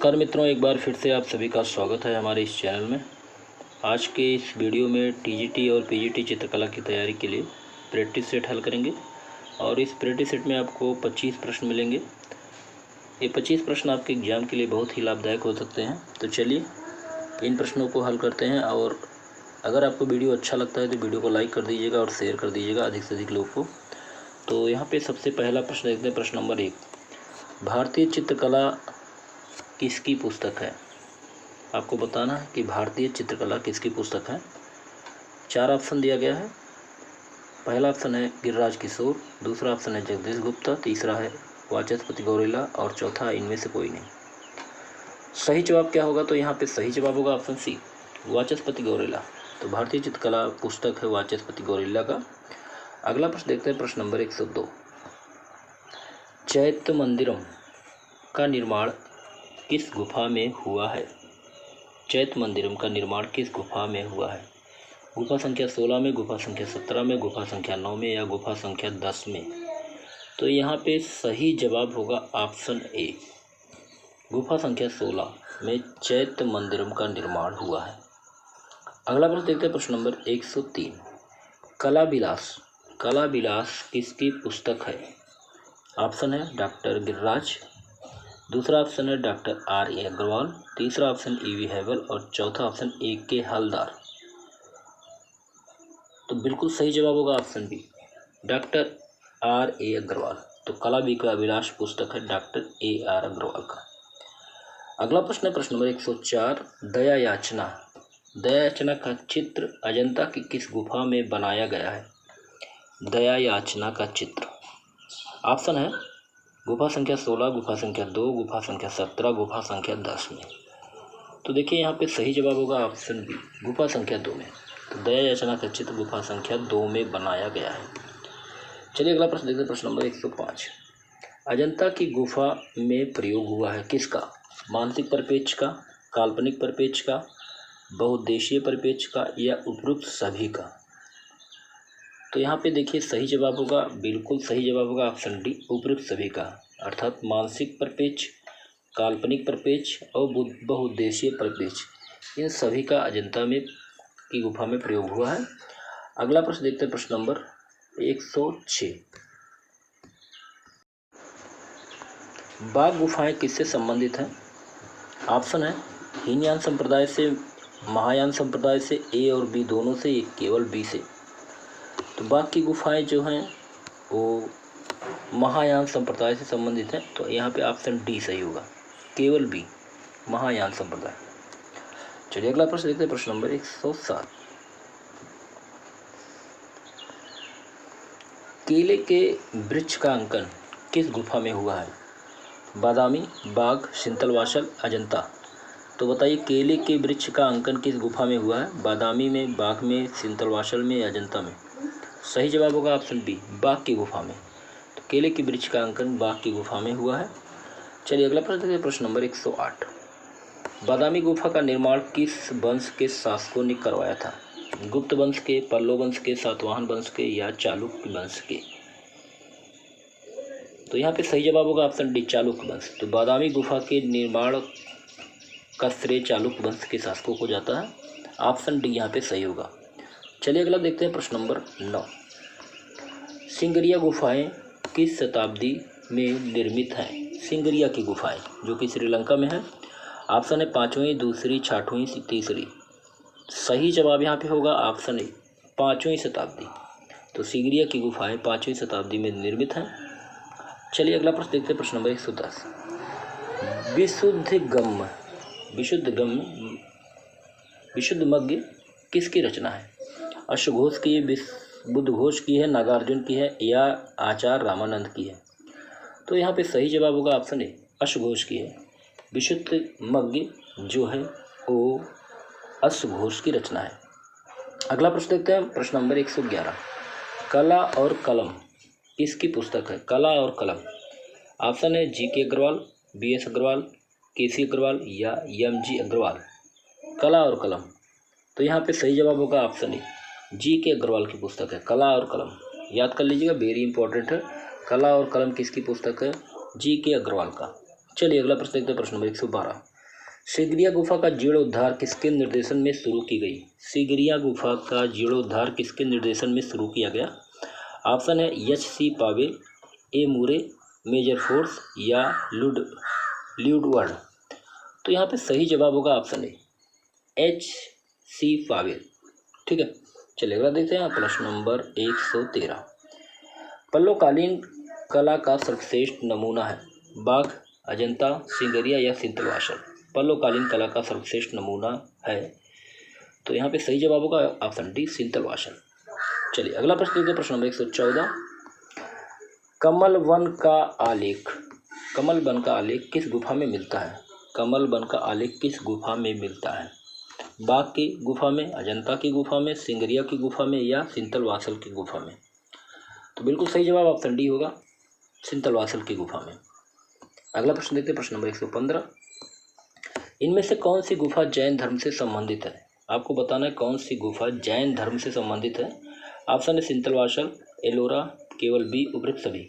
नमस्कार मित्रों, एक बार फिर से आप सभी का स्वागत है हमारे इस चैनल में। आज के इस वीडियो में टीजीटी और पीजीटी चित्रकला की तैयारी के लिए प्रैक्टिस सेट हल करेंगे और इस प्रैक्टिस सेट में आपको 25 प्रश्न मिलेंगे। ये 25 प्रश्न आपके एग्ज़ाम के लिए बहुत ही लाभदायक हो सकते हैं। तो चलिए इन प्रश्नों को हल करते हैं। और अगर आपको वीडियो अच्छा लगता है तो वीडियो को लाइक कर दीजिएगा और शेयर कर दीजिएगा अधिक से अधिक लोग को। तो यहाँ पर सबसे पहला प्रश्न देखते हैं। प्रश्न नंबर 1, भारतीय चित्रकला किसकी पुस्तक है? आपको बताना है कि भारतीय चित्रकला किसकी पुस्तक है। 4 ऑप्शन दिया गया है। पहला ऑप्शन है गिरिराज किशोर, दूसरा ऑप्शन है जगदीश गुप्ता, तीसरा है वाचस्पति गौरेला और चौथा इनमें से कोई नहीं। सही जवाब क्या होगा? तो यहाँ पे सही जवाब होगा ऑप्शन सी, वाचस्पति गौरेला। तो भारतीय चित्रकला पुस्तक है वाचस्पति गौरेला का। अगला प्रश्न देखते हैं। प्रश्न नंबर 102, चैत्य मंदिरम का निर्माण किस गुफा में हुआ है? चैत्य मंदिरम का निर्माण किस गुफा में हुआ है? गुफा संख्या 16 में, गुफा संख्या 17 में, गुफा संख्या 9 में या गुफा संख्या 10 में? तो यहाँ पे सही जवाब होगा ऑप्शन ए, गुफा संख्या 16 में चैत्य मंदिरम का निर्माण हुआ है। अगला प्रश्न देखते हैं। प्रश्न नंबर 103, कला विलास किसकी पुस्तक है? ऑप्शन है डॉक्टर गिरिराज, दूसरा ऑप्शन है डॉक्टर R.A. अग्रवाल, तीसरा ऑप्शन E.V. हैवल और चौथा ऑप्शन A.K. हलदार। तो बिल्कुल सही जवाब होगा option B, doctor R.A. Agarwal. तो कला विलास पुस्तक है डॉक्टर A.R. अग्रवाल का। अगला प्रश्न है प्रश्न नंबर 104, दया याचना का चित्र अजंता की किस गुफा में बनाया गया है? दया याचना का चित्र ऑप्शन है गुफा संख्या 16, गुफा संख्या 2, गुफा संख्या 17, गुफा संख्या 10 में। तो देखिए यहाँ पे सही जवाब होगा ऑप्शन बी, गुफा संख्या 2 में। तो दया याचना का चित्र गुफा संख्या 2 में बनाया गया है। चलिए अगला प्रश्न देखते हैं। प्रश्न नंबर 105, अजंता की गुफा में प्रयोग हुआ है किसका? मानसिक परिप्रेक्ष्य का, काल्पनिक परिप्रेक्ष्य का, बहुउद्देशीय परिप्रेक्ष्य का या उपरोक्त सभी का? तो यहाँ पे देखिए सही जवाब होगा, बिल्कुल सही जवाब होगा ऑप्शन डी, उपरोक्त सभी का। अर्थात मानसिक परिप्रेक्ष्य, काल्पनिक परिप्रेक्ष्य और बहुउद्देशीय परिप्रेक्ष्य, इन सभी का अजंता में की गुफा में प्रयोग हुआ है। अगला प्रश्न देखते हैं। प्रश्न नंबर 106, बाघ गुफाएं किससे संबंधित हैं? ऑप्शन है हीनयान संप्रदाय से, महायान संप्रदाय से, ए और बी दोनों से, केवल बी से। तो बाघ की गुफाएं जो हैं वो महायान संप्रदाय से संबंधित हैं। तो यहाँ पे ऑप्शन डी सही होगा, केवल बी, महायान संप्रदाय। चलिए अगला प्रश्न देखते हैं। प्रश्न नंबर 107, केले के वृक्ष का अंकन किस गुफा में हुआ है? बादामी, बाघ, सिंतलवासल, अजंता। तो बताइए केले के वृक्ष का अंकन किस गुफा में हुआ है? बादामी में, बाघ में, सिंतलवासल में, अजंता में? सही जवाब होगा ऑप्शन बी, बाघ की गुफा में। तो केले के वृक्ष का अंकन बाघ की गुफा में हुआ है। चलिए अगला प्रश्न देखते हैं। प्रश्न नंबर 108, बादामी गुफा का निर्माण किस वंश के शासकों ने करवाया था? गुप्त वंश के, पल्लव वंश के, सातवाहन वंश के या चालुक्य वंश के? तो यहाँ पे सही जवाब होगा ऑप्शन डी, चालुक्य वंश। तो बादामी गुफा के निर्माण का श्रेय चालुक्य वंश के शासकों को जाता है। ऑप्शन डी यहाँ पे सही होगा। चलिए अगला देखते हैं। प्रश्न नंबर 9, सिंगरिया गुफाएं किस शताब्दी में निर्मित हैं? सिंगरिया की गुफाएं जो कि श्रीलंका में है। ऑप्शन है 5वीं, दूसरी, 6वीं, तीसरी। सही जवाब यहाँ पे होगा ऑप्शन ए, 5वीं शताब्दी। तो सिंगरिया की गुफाएं 5वीं शताब्दी में निर्मित हैं। चलिए अगला प्रश्न देखते हैं। प्रश्न नंबर 110, विशुद्धमग्ग किसकी रचना है? अश्वघोष की, बुद्धघोष की है, नागार्जुन की है या आचार्य रामानंद की है? तो यहाँ पे सही जवाब होगा ऑप्शन ए, अश्वघोष की है। विशुद्धमग्ग जो है वो अश्वघोष की रचना है। अगला प्रश्न देखते हैं। प्रश्न नंबर 111, कला और कलम किसकी पुस्तक है? कला और कलम। ऑप्शन है G.K. Agarwal, B.S. Agarwal, K.C. Agarwal या M.G. अग्रवाल। कला और कलम। तो यहाँ पे सही जवाब होगा ऑप्शन ए, G.K. अग्रवाल की पुस्तक है कला और कलम। याद कर लीजिएगा, वेरी इंपॉर्टेंट है। कला और कलम किसकी पुस्तक है? G.K. अग्रवाल का। चलिए अगला प्रश्न देखते हैं, प्रश्न नंबर 112। सिगरिया गुफा का जीर्णोद्धार किसके निर्देशन में शुरू की गई? सिगरिया गुफा का जीर्णोद्धार किसके निर्देशन में शुरू किया गया? ऑप्शन है H.C. पावेल, ए मूरे, मेजर फोर्स या ल्यूडवर्ड। तो यहाँ पे सही जवाब होगा ऑप्शन ए H.C. पावेल। ठीक है, चलिए अगला देखते हैं प्रश्न नंबर 113। पल्लवकालीन कला का सर्वश्रेष्ठ नमूना है? बाघ, अजंता, सिंगरिया या सिंतलवासल। पल्लवकालीन कला का सर्वश्रेष्ठ नमूना है, तो यहाँ पे सही जवाब होगा ऑप्शन डी सिंतलवासल। चलिए अगला प्रश्न देखते हैं, प्रश्न नंबर 114। कमल वन का आलेख, कमल वन का आलेख किस गुफा में मिलता है? कमल वन का आलेख किस गुफा में मिलता है? बाघ की गुफा में, अजंता की गुफा में, सिंगरिया की गुफा में या सिंतलवासल की गुफा में? तो बिल्कुल सही जवाब ऑप्शन डी होगा, सिंतलवासल की गुफा में। अगला प्रश्न देखते हैं, प्रश्न नंबर 115। इनमें से कौन सी गुफा जैन धर्म से संबंधित है? आपको बताना है कौन सी गुफा जैन धर्म से संबंधित है। ऑप्शन है सिंतलवासल, एलोरा, केवल बी, उपरोक्त सभी।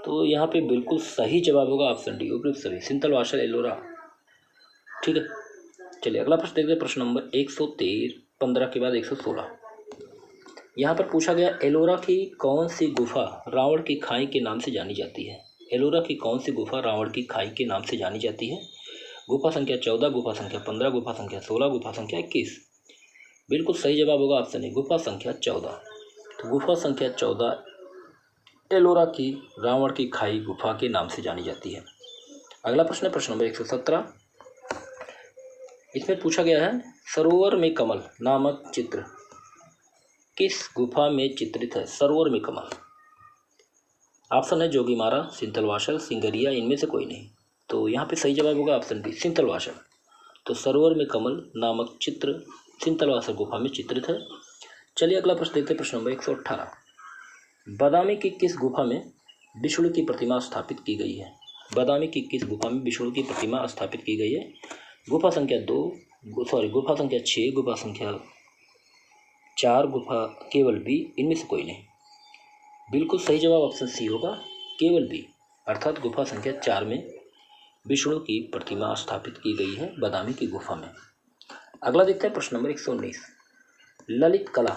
तो यहाँ पे बिल्कुल सही जवाब होगा ऑप्शन डी, उपरोक्त सभी, सिंतलवासल, एलोरा। ठीक है, चलिए अगला प्रश्न देखते हैं, प्रश्न नंबर 115 के बाद 116। यहाँ पर पूछा गया एलोरा की कौन सी गुफा रावण की खाई के नाम से जानी जाती है? एलोरा की कौन सी गुफा रावण की खाई के नाम से जानी जाती है? गुफा संख्या 14, गुफा संख्या 15, गुफा संख्या 16, गुफा संख्या 21। बिल्कुल सही जवाब होगा ऑप्शन ए, गुफा संख्या 14। तो गुफा संख्या 14 एलोरा की रावण की खाई गुफा के नाम से जानी जाती है। अगला प्रश्न है प्रश्न नंबर 117। इसमें पूछा गया है सरोवर में कमल नामक चित्र किस गुफा में चित्रित है? सरोवर में कमल। ऑप्शन है जोगीमारा, सिंतलवासल, सिंगरिया, इनमें से कोई नहीं। तो यहाँ पे सही जवाब होगा ऑप्शन डी, सिंतलवासल। तो सरोवर में कमल नामक चित्र सिंतलवासल गुफा में चित्रित है। चलिए अगला प्रश्न देखते हैं, प्रश्न नंबर 118। बादामी की किस गुफा में विष्णु की प्रतिमा स्थापित की गई है? बादामी की किस गुफा में विष्णु की प्रतिमा स्थापित की गई है? गुफा संख्या 2, गुफा संख्या 6, गुफा संख्या 4, गुफा केवल बी, इनमें से कोई नहीं। बिल्कुल सही जवाब ऑप्शन सी होगा, केवल बी, अर्थात गुफा संख्या 4 में विष्णु की प्रतिमा स्थापित की गई है बादामी की गुफा में। अगला देखते हैं प्रश्न नंबर 119। ललित कला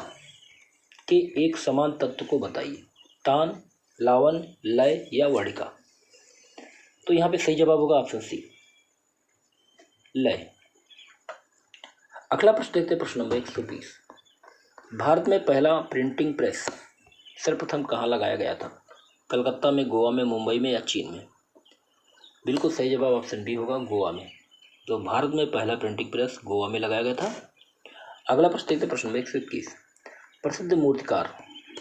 के एक समान तत्व को बताइए। तान, लावन, लय या वाडिका। तो यहाँ पे सही जवाब होगा ऑप्शन सी, लय। अगला प्रश्न देखते हैं, प्रश्न नंबर 120। भारत में पहला प्रिंटिंग प्रेस सर्वप्रथम कहाँ लगाया गया था? कलकत्ता में, गोवा में, मुंबई में या चीन में? बिल्कुल सही जवाब ऑप्शन बी होगा, गोवा में। जो भारत में पहला प्रिंटिंग प्रेस गोवा में लगाया गया था। अगला प्रश्न देखते हैं, प्रश्न नंबर 121। प्रसिद्ध मूर्तिकार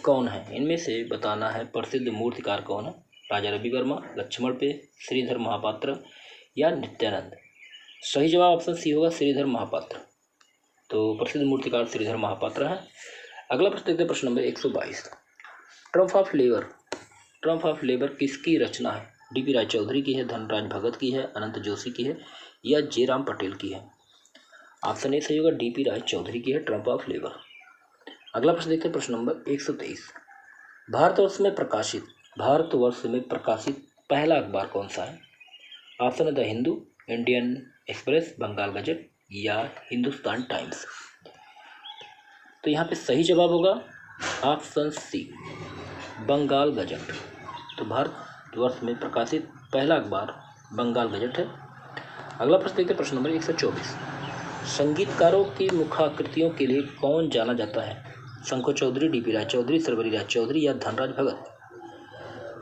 कौन है? इनमें से बताना है प्रसिद्ध मूर्तिकार कौन है? राजा रवि वर्मा, लक्ष्मण पे, श्रीधर महापात्र या नित्यानंद। सही जवाब ऑप्शन सी होगा, श्रीधर महापात्र। तो प्रसिद्ध मूर्तिकार श्रीधर महापात्र है। अगला प्रश्न देखते हैं, प्रश्न नंबर 122। ट्रम्प ऑफ लेबर किसकी रचना है? डी.पी. राय चौधरी की है, धनराज भगत की है, अनंत जोशी की है या जयराम पटेल की है? ऑप्शन ए सही होगा, डी.पी. राय चौधरी की है ट्रम्प ऑफ लेबर। अगला प्रश्न देखते हैं, प्रश्न नंबर 123। भारतवर्ष में प्रकाशित पहला अखबार कौन सा है? ऑप्शन है the Hindu, Indian Express, Bengal Gazette या हिंदुस्तान टाइम्स। तो यहाँ पे सही जवाब होगा ऑप्शन सी, बंगाल गजट। तो भारतवर्ष में प्रकाशित पहला अखबार बंगाल गजट है। अगला प्रश्न देखते हैं, प्रश्न नंबर 124। संगीतकारों की मुखाकृतियों के लिए कौन जाना जाता है? शंकर चौधरी, डी.पी. राय चौधरी, सर्वरी राय चौधरी या धनराज भगत।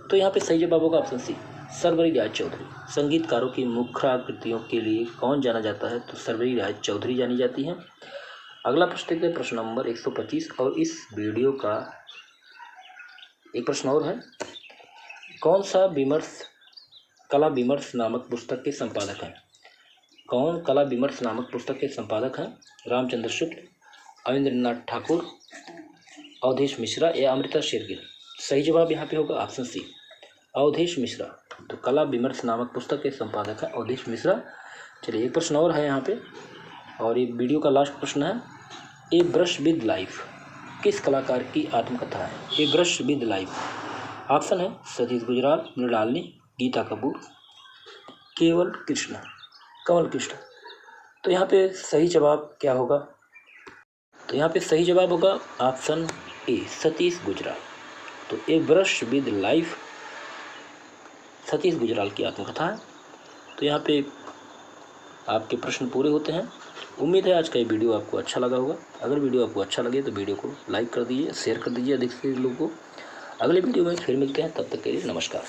तो यहाँ पे सही जवाब होगा ऑप्शन सी, सर्वरी राय चौधरी। संगीतकारों की मुखाकृतियों के लिए कौन जाना जाता है? तो सर्वरी राय चौधरी जानी जाती है। अगला प्रश्न देखते हैं, प्रश्न नंबर 125। और इस वीडियो का एक प्रश्न और है, कौन सा कला विमर्श नामक पुस्तक के संपादक हैं? कौन कला विमर्श नामक पुस्तक के संपादक हैं? रामचंद्र शुक्ल, अविंद्रनाथ ठाकुर, अवधेश मिश्रा या अमृता शेरगिल। सही जवाब यहाँ पे होगा ऑप्शन सी, अवधेश मिश्रा। तो कला विमर्श नामक पुस्तक के संपादक है अवधेश मिश्रा। चलिए एक प्रश्न और है यहाँ पे, और ये वीडियो का लास्ट प्रश्न है। ए ब्रश विद लाइफ किस कलाकार की आत्मकथा है? ए ब्रश विद लाइफ। ऑप्शन है सतीश गुजराल, मृणालिनी, गीता कपूर। केवल कृष्ण, कमल कृष्ण। तो यहाँ पे सही जवाब क्या होगा? तो यहाँ पे सही जवाब होगा ऑप्शन ए, सतीश गुजराल। तो a brush with life Satish Gujral की आत्मकथा है। तो यहाँ पे आपके प्रश्न पूरे होते हैं। उम्मीद है आज का ये वीडियो आपको अच्छा लगा होगा। अगर वीडियो आपको अच्छा लगे तो वीडियो को लाइक कर दीजिए, शेयर कर दीजिए अधिक से लोगों को। अगले वीडियो में फिर मिलते हैं, तब तक के लिए नमस्कार।